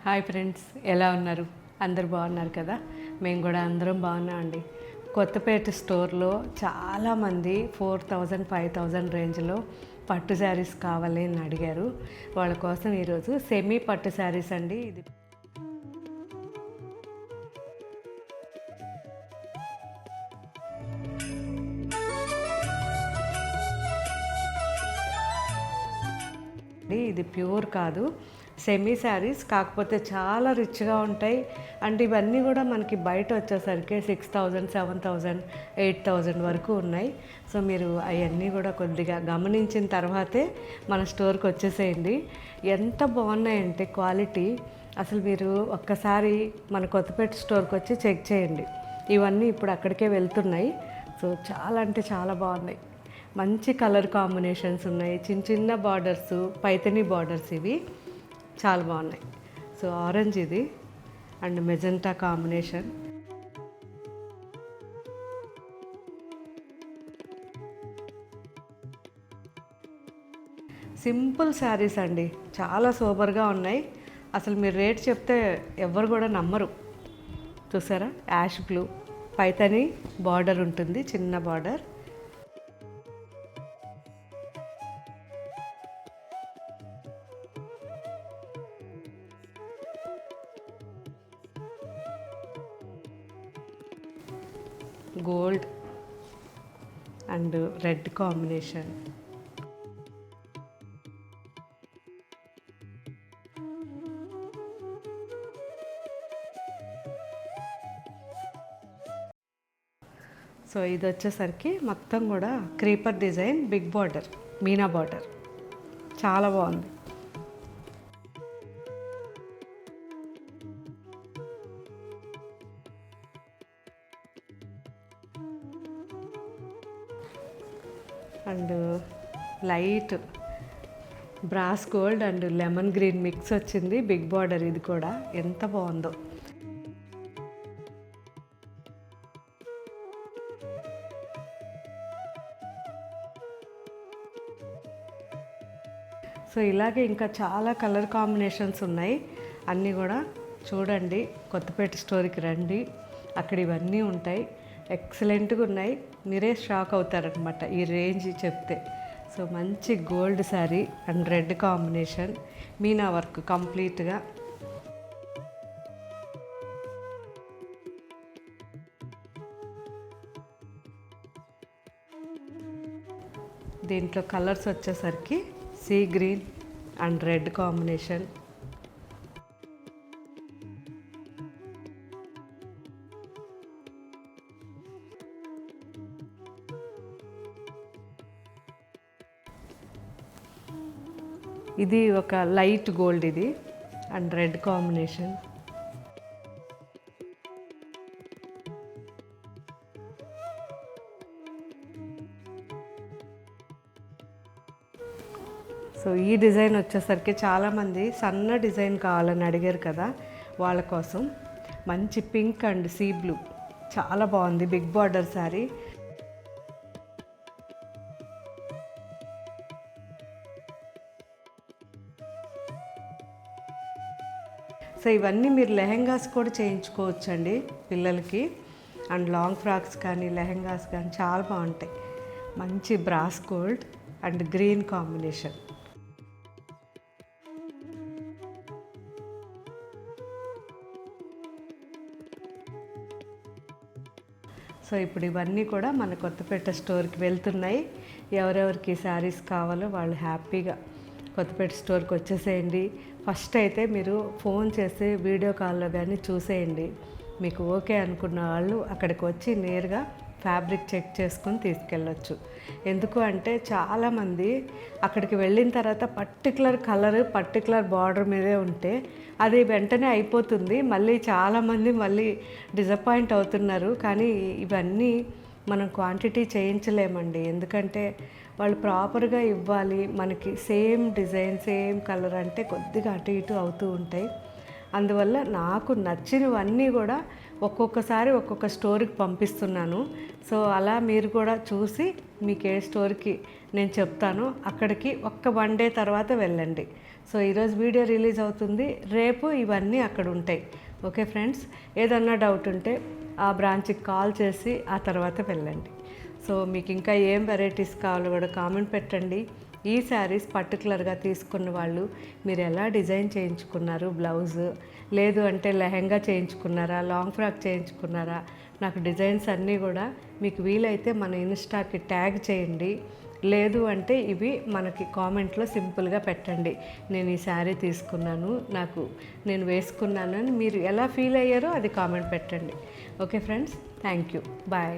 Hi friends, ఎలా ఉన్నారు? అందరు బాగున్నారు కదా? మేము కూడా అందరం బాగున్నామండి. కొత్తపేట స్టోర్లో చాలామంది 4000 5000 రేంజ్లో పట్టు శారీస్ కావాలి అని అడిగారు. వాళ్ళ కోసం ఈరోజు సెమీ పట్టు శారీస్ అండి. ఇది ప్యూర్ కాదు, సెమీ శారీస్, కాకపోతే చాలా రిచ్గా ఉంటాయి. అండ్ ఇవన్నీ కూడా మనకి బయట వచ్చేసరికి 6000 7000 8000 వరకు ఉన్నాయి. సో మీరు అవన్నీ కూడా కొద్దిగా గమనించిన తర్వాతే మన స్టోర్కి వచ్చేసేయండి. ఎంత బాగున్నాయంటే క్వాలిటీ, అసలు మీరు ఒక్కసారి మన కొత్తపేట స్టోర్కి వచ్చి చెక్ చేయండి. ఇవన్నీ ఇప్పుడు అక్కడికే వెళ్తున్నాయి. సో చాలా అంటే చాలా బాగున్నాయి. మంచి కలర్ కాంబినేషన్స్ ఉన్నాయి. చిన్న చిన్న బార్డర్స్, పైతనీ బార్డర్స్, ఇవి చాలా బాగున్నాయి. సో ఆరెంజ్ ఇది and magenta combination. Simple saris అండి, చాలా సూపర్గా ఉన్నాయి. అసలు మీరు రేట్ చెప్తే ఎవరు కూడా నమ్మరు. చూసారా, యాష్ బ్లూ పైతనీ బార్డర్ ఉంటుంది, చిన్న border. Gold and red combination. So ఇది వచ్చేసరికి మొత్తం కూడా creeper design, big border, meena border, చాలా బాగుంది. And light brass gold and lemon green mix వచ్చింది, బిగ్ బార్డర్. ఇది కూడా ఎంత బాగుందో. సో ఇలాగే ఇంకా చాలా కలర్ కాంబినేషన్స్ ఉన్నాయి. అన్నీ కూడా చూడండి, కొత్తపేట స్టోర్కి రండి, అక్కడ ఇవన్నీ ఉంటాయి. ఎక్సలెంట్గా ఉన్నాయి. మీరే షాక్ అవుతారనమాట ఈ రేంజ్ చెప్తే. సో మంచి gold sari and red combination, Meena work కంప్లీట్గా. దీంట్లో కలర్స్ వచ్చేసరికి sea green and red combination. ఇది ఒక లైట్ గోల్డ్, ఇది అండ్ రెడ్ కాంబినేషన్. సో ఈ డిజైన్ వచ్చేసరికి చాలామంది సన్న డిజైన్ కావాలని అడిగారు కదా, వాళ్ళ కోసం మంచి పింక్ అండ్ సీ బ్లూ, చాలా బాగుంది. Big border sari. సో ఇవన్నీ మీరు లెహెంగాస్ కూడా చేయించుకోవచ్చండి పిల్లలకి. అండ్ లాంగ్ ఫ్రాక్స్ కానీ లెహెంగాస్ కానీ చాలా బాగుంటాయి. మంచి brass gold and green combination. So ఇప్పుడు ఇవన్నీ కూడా మన కొత్తపేట స్టోర్కి వెళ్తున్నాయి. ఎవరెవరికి శారీస్ కావాలో వాళ్ళు హ్యాపీగా కొత్తపేట స్టోర్కి వచ్చేసేయండి. ఫస్ట్ అయితే మీరు ఫోన్ చేసి వీడియో కాల్లో కానీ చూసేయండి. మీకు ఓకే అనుకున్న వాళ్ళు అక్కడికి వచ్చి నేరుగా ఫ్యాబ్రిక్ చెక్ చేసుకొని తీసుకెళ్ళొచ్చు. ఎందుకు అంటే చాలామంది అక్కడికి వెళ్ళిన తర్వాత పర్టికులర్ కలర్, పర్టికులర్ బార్డర్ మీదే ఉంటే అది వెంటనే అయిపోతుంది. మళ్ళీ చాలామంది మళ్ళీ డిసప్పాయింట్ అవుతున్నారు. కానీ ఇవన్నీ మనం క్వాంటిటీ చేయించలేమండి, ఎందుకంటే వాళ్ళు ప్రాపర్గా ఇవ్వాలి. మనకి సేమ్ డిజైన్, సేమ్ కలర్ అంటే కొద్దిగా అటు ఇటు అవుతూ ఉంటాయి. అందువల్ల నాకు నచ్చినవన్నీ కూడా ఒక్కొక్కసారి ఒక్కొక్క స్టోర్కి పంపిస్తున్నాను. సో అలా మీరు కూడా చూసి మీకు ఏ స్టోర్కి నేను చెప్తాను, అక్కడికి ఒక్క 1 డే తర్వాత వెళ్ళండి. సో ఈరోజు వీడియో రిలీజ్ అవుతుంది, రేపు ఇవన్నీ అక్కడ ఉంటాయి. ఓకే ఫ్రెండ్స్, ఏదన్నా డౌట్ ఉంటే ఆ బ్రాంచ్కి కాల్ చేసి ఆ తర్వాత వెళ్ళండి. సో మీకు ఇంకా ఏం వెరైటీస్ కావాలో కూడా కామెంట్ పెట్టండి. ఈ శారీస్ పర్టికులర్గా తీసుకున్న వాళ్ళు మీరు ఎలా డిజైన్ చేయించుకున్నారు, బ్లౌజ్ లేదు అంటే లెహెంగా చేయించుకున్నారా, లాంగ్ ఫ్రాక్ చేయించుకున్నారా, నాకు డిజైన్స్ అన్నీ కూడా మీకు వీలైతే మన ఇన్స్టాకి ట్యాగ్ చేయండి. లేదు అంటే ఇవి మనకి కామెంట్లో సింపుల్గా పెట్టండి, నేను ఈ శారీ తీసుకున్నాను, నేను వేసుకున్నాను అని మీరు ఎలా ఫీల్ అయ్యారో అది కామెంట్ పెట్టండి. Okay friends, thank you, bye.